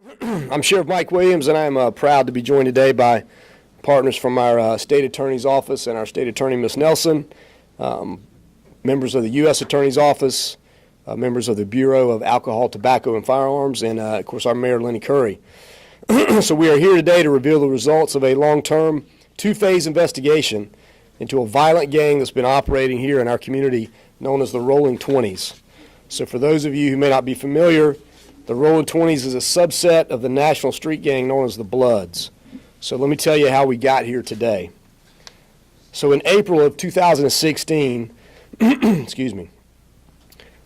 I'm Sheriff Mike Williams, and I'm proud to be joined today by partners from our State Attorney's Office and our State Attorney, Ms. Nelson, members of the U.S. Attorney's Office, members of the Bureau of Alcohol, Tobacco, and Firearms, and, of course, our Mayor, Lenny Curry. So we are here today to reveal the results of a long-term, two-phase investigation into a violent gang that's been operating here in our community known as the Rolling 20s. So for those of you who may not be familiar, the Rolling 20s is a subset of the national street gang known as the Bloods. So let me tell you how we got here today. So in April of 2016, excuse me,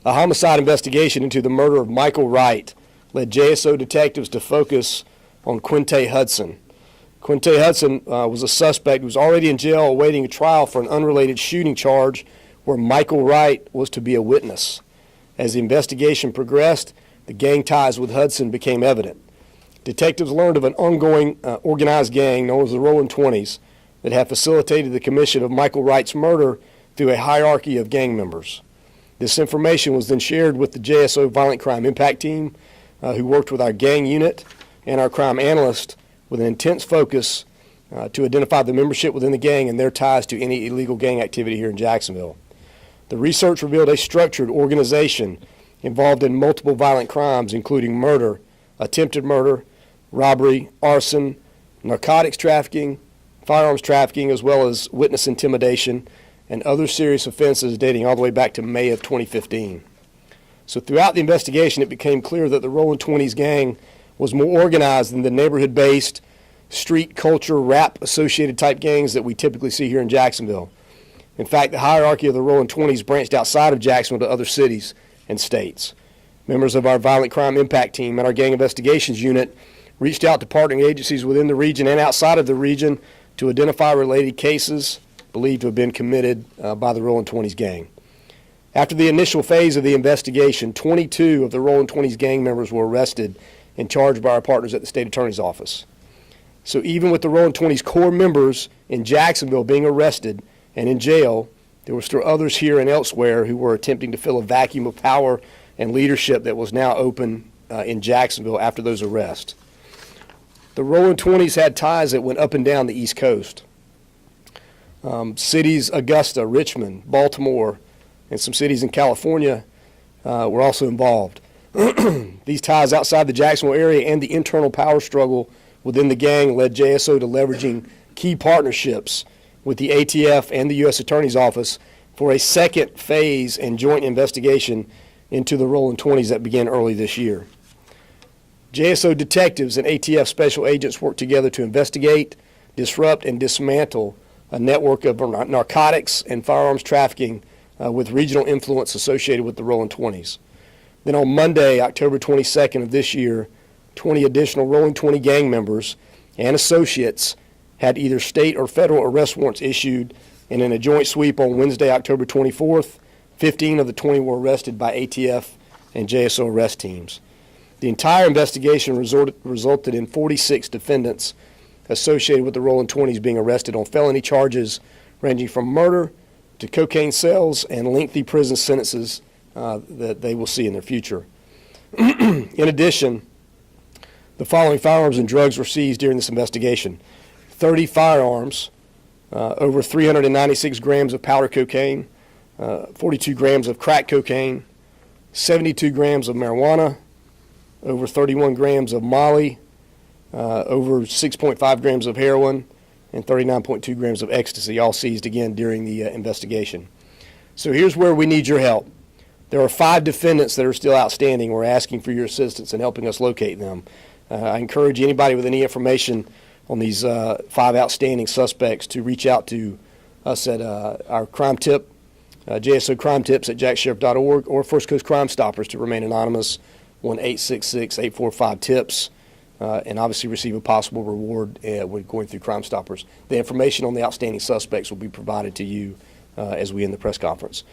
a homicide investigation into the murder of Michael Wright led JSO detectives to focus on Quinte Hudson. Quinte Hudson was a suspect who was already in jail awaiting a trial for an unrelated shooting charge where Michael Wright was to be a witness. As the investigation progressed, the gang ties with Hudson became evident. Detectives learned of an ongoing organized gang known as the Rolling 20s that had facilitated the commission of Michael Wright's murder through a hierarchy of gang members. This information was then shared with the JSO Violent Crime Impact Team, who worked with our gang unit and our crime analyst with an intense focus to identify the membership within the gang and their ties to any illegal gang activity here in Jacksonville. The research revealed a structured organization involved in multiple violent crimes, including murder, attempted murder, robbery, arson, narcotics trafficking, firearms trafficking, as well as witness intimidation and other serious offenses dating all the way back to May of 2015. So throughout the investigation, it became clear that the Rolling 20s gang was more organized than the neighborhood-based, street culture, rap-associated type gangs that we typically see here in Jacksonville. In fact, the hierarchy of the Rolling 20s branched outside of Jacksonville to other cities and states. Members of our Violent Crime Impact Team and our Gang Investigations Unit reached out to partnering agencies within the region and outside of the region to identify related cases believed to have been committed by the Rolling 20s gang. After the initial phase of the investigation, 22 of the Rolling 20s gang members were arrested and charged by our partners at the State Attorney's Office. So even with the Rolling 20s core members in Jacksonville being arrested and in jail, there were still others here and elsewhere who were attempting to fill a vacuum of power and leadership that was now open in Jacksonville after those arrests. The Rolling 20s had ties that went up and down the East Coast. Cities Augusta, Richmond, Baltimore, and some cities in California were also involved. These ties outside the Jacksonville area and the internal power struggle within the gang led JSO to leveraging key partnerships with the ATF and the U.S. Attorney's Office for a second phase and joint investigation into the Rolling 20s that began early this year. JSO detectives and ATF special agents worked together to investigate, disrupt, and dismantle a network of narcotics and firearms trafficking with regional influence associated with the Rolling 20s. Then on Monday, October 22nd of this year, 20 additional Rolling 20 gang members and associates had either state or federal arrest warrants issued, and in a joint sweep on Wednesday, October 24th, 15 of the 20 were arrested by ATF and JSO arrest teams. The entire investigation resulted in 46 defendants associated with the Rolling 20s being arrested on felony charges ranging from murder to cocaine sales and lengthy prison sentences that they will see in their future. In addition, the following firearms and drugs were seized during this investigation: 30 firearms, over 396 grams of powder cocaine, 42 grams of crack cocaine, 72 grams of marijuana, over 31 grams of Molly, over 6.5 grams of heroin, and 39.2 grams of ecstasy, all seized again during the investigation. So here's where we need your help. There are 5 defendants that are still outstanding. We're asking for your assistance in helping us locate them. I encourage anybody with any information on these 5 outstanding suspects to reach out to us at our crime tip, JSO crime tips at jacksheriff.org, or First Coast Crime Stoppers to remain anonymous, 1-866-845-TIPS, and obviously receive a possible reward when going through Crime Stoppers. The information on the outstanding suspects will be provided to you as we end the press conference.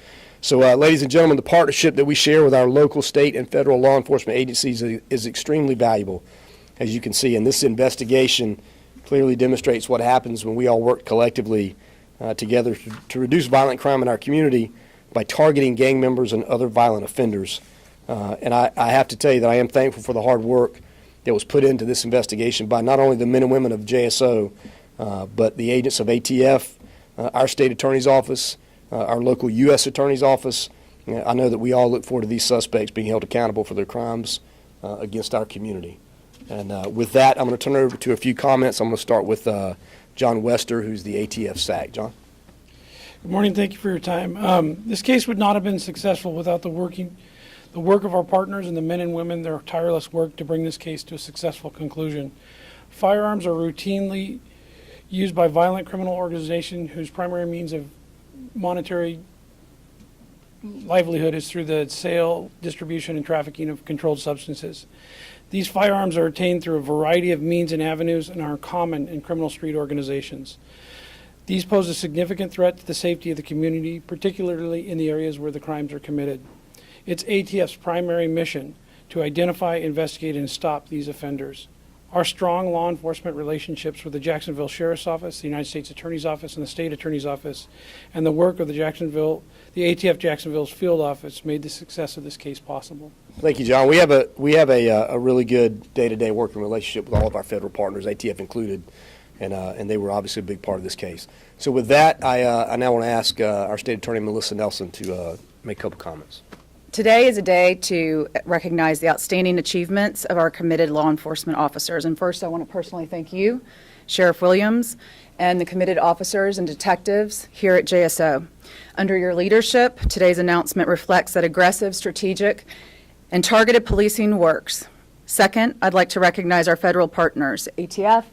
So, ladies and gentlemen, the partnership that we share with our local, state, and federal law enforcement agencies is extremely valuable, as you can see. And this investigation clearly demonstrates what happens when we all work collectively together to reduce violent crime in our community by targeting gang members and other violent offenders. And I have to tell you that I am thankful for the hard work that was put into this investigation by not only the men and women of JSO, but the agents of ATF, our state attorney's office, our local U.S. attorney's office. I know that we all look forward to these suspects being held accountable for their crimes against our community. And with that, I'm going to turn it over to a few comments. I'm going to start with John Wester, who's the ATF SAC. John? Good morning. Thank you for your time. This case would not have been successful without the work of our partners and the men and women, their tireless work to bring this case to a successful conclusion. Firearms are routinely used by violent criminal organizations whose primary means of monetary livelihood is through the sale, distribution, and trafficking of controlled substances. These firearms are obtained through a variety of means and avenues and are common in criminal street organizations. These pose a significant threat to the safety of the community, particularly in the areas where the crimes are committed. It's ATF's primary mission to identify, investigate, and stop these offenders. Our strong law enforcement relationships with the Jacksonville Sheriff's Office, the United States Attorney's Office, and the State Attorney's Office, and the work of the ATF Jacksonville's field office made the success of this case possible. Thank you, John. We have a really good day-to-day working relationship with all of our federal partners, ATF included, and they were obviously a big part of this case. So with that, I now want to ask our State Attorney, Melissa Nelson, to make a couple comments. Today is a day to recognize the outstanding achievements of our committed law enforcement officers. And first, I want to personally thank you, Sheriff Williams, and the committed officers and detectives here at JSO. Under your leadership, today's announcement reflects that aggressive, strategic, and targeted policing works. Second, I'd like to recognize our federal partners, ATF,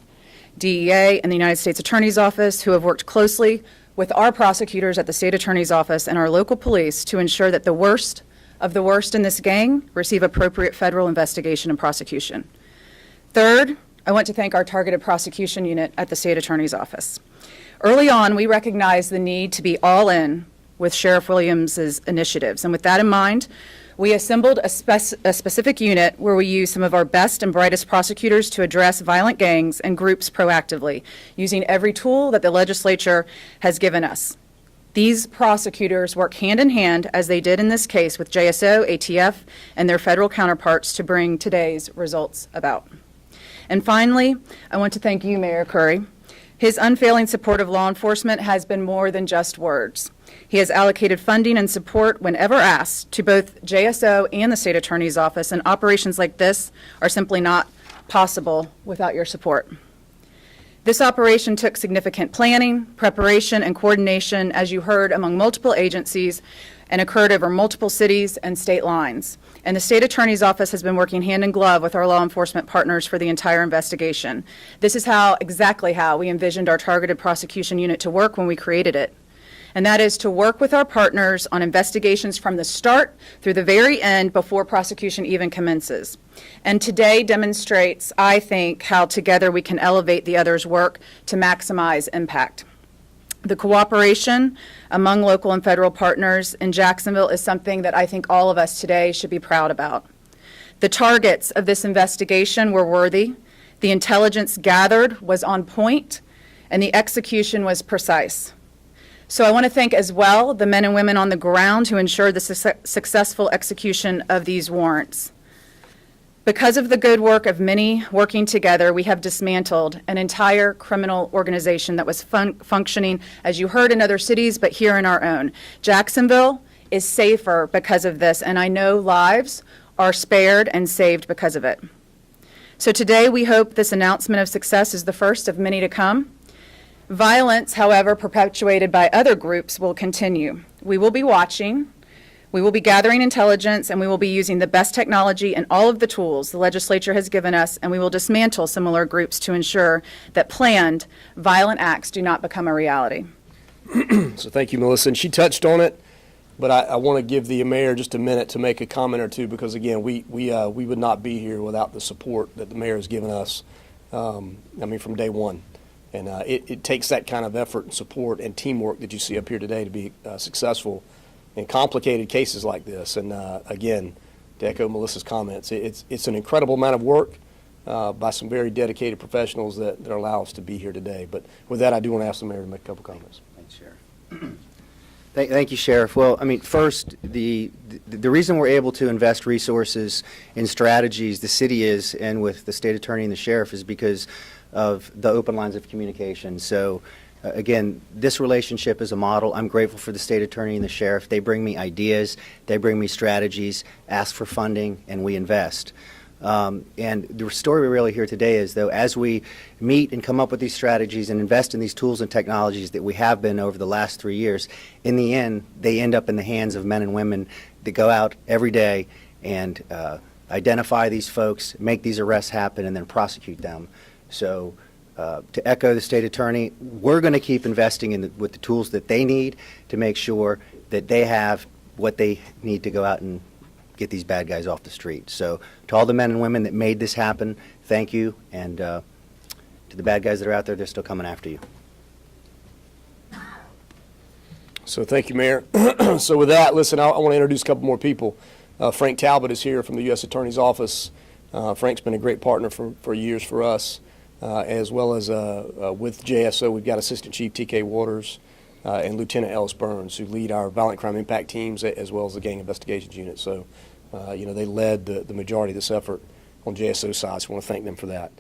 DEA, and the United States Attorney's Office, who have worked closely with our prosecutors at the State Attorney's Office and our local police to ensure that the worst of the worst in this gang receive appropriate federal investigation and prosecution. Third, I want to thank our targeted prosecution unit at the State Attorney's Office. Early on, we recognized the need to be all in with Sheriff Williams's initiatives. And with that in mind, we assembled a specific unit where we use some of our best and brightest prosecutors to address violent gangs and groups proactively, using every tool that the legislature has given us. These prosecutors work hand in hand, as they did in this case, with JSO, ATF, and their federal counterparts to bring today's results about. And finally, I want to thank you, Mayor Curry. His unfailing support of law enforcement has been more than just words. He has allocated funding and support whenever asked to both JSO and the State Attorney's Office, and operations like this are simply not possible without your support. This operation took significant planning, preparation, and coordination, as you heard, among multiple agencies, and occurred over multiple cities and state lines. And the State Attorney's Office has been working hand in glove with our law enforcement partners for the entire investigation. This is exactly how we envisioned our targeted prosecution unit to work when we created it. And that is to work with our partners on investigations from the start through the very end before prosecution even commences. And today demonstrates, I think, how together we can elevate the others' work to maximize impact. The cooperation among local and federal partners in Jacksonville is something that I think all of us today should be proud about. The targets of this investigation were worthy, the intelligence gathered was on point, and the execution was precise. So I want to thank as well the men and women on the ground who ensured the successful execution of these warrants. Because of the good work of many working together, we have dismantled an entire criminal organization that was functioning, as you heard, in other cities, but here in our own. Jacksonville is safer because of this, and I know lives are spared and saved because of it. So today we hope this announcement of success is the first of many to come. Violence, however, perpetuated by other groups will continue. We will be watching. We will be gathering intelligence, and we will be using the best technology and all of the tools the legislature has given us, and we will dismantle similar groups to ensure that planned violent acts do not become a reality. So thank you, Melissa. And she touched on it, but I want to give the mayor just a minute to make a comment or two, because again, we would not be here without the support that the mayor has given us, from day one. And it takes that kind of effort and support and teamwork that you see up here today to be successful in complicated cases like this. And again, to echo Melissa's comments, it's an incredible amount of work by some very dedicated professionals that allow us to be here today. But with that, I do want to ask the mayor to make a couple comments. Thanks, Sheriff. Thank you, Sheriff. Well, I mean, first, the reason we're able to invest resources in strategies, the city is, and with the state attorney and the sheriff, is because of the open lines of communication. So, again, this relationship is a model. I'm grateful for the state attorney and the sheriff. They bring me ideas, they bring me strategies, ask for funding, and we invest. And the story we really hear today is, though, as we meet and come up with these strategies and invest in these tools and technologies that we have been over the last 3 years, in the end, they end up in the hands of men and women that go out every day and identify these folks, make these arrests happen, and then prosecute them. So to echo the state attorney, we're going to keep investing with the tools that they need to make sure that they have what they need to go out and get these bad guys off the street. So to all the men and women that made this happen, thank you. And to the bad guys that are out there, they're still coming after you. So thank you, Mayor. So with that, listen, I want to introduce a couple more people. Frank Talbot is here from the U.S. Attorney's Office. Frank's been a great partner for years for us, as well as with JSO, we've got Assistant Chief T.K. Waters and Lieutenant Ellis Burns, who lead our violent crime impact teams as well as the gang investigations unit. So, they led the majority of this effort on JSO side, so I want to thank them for that.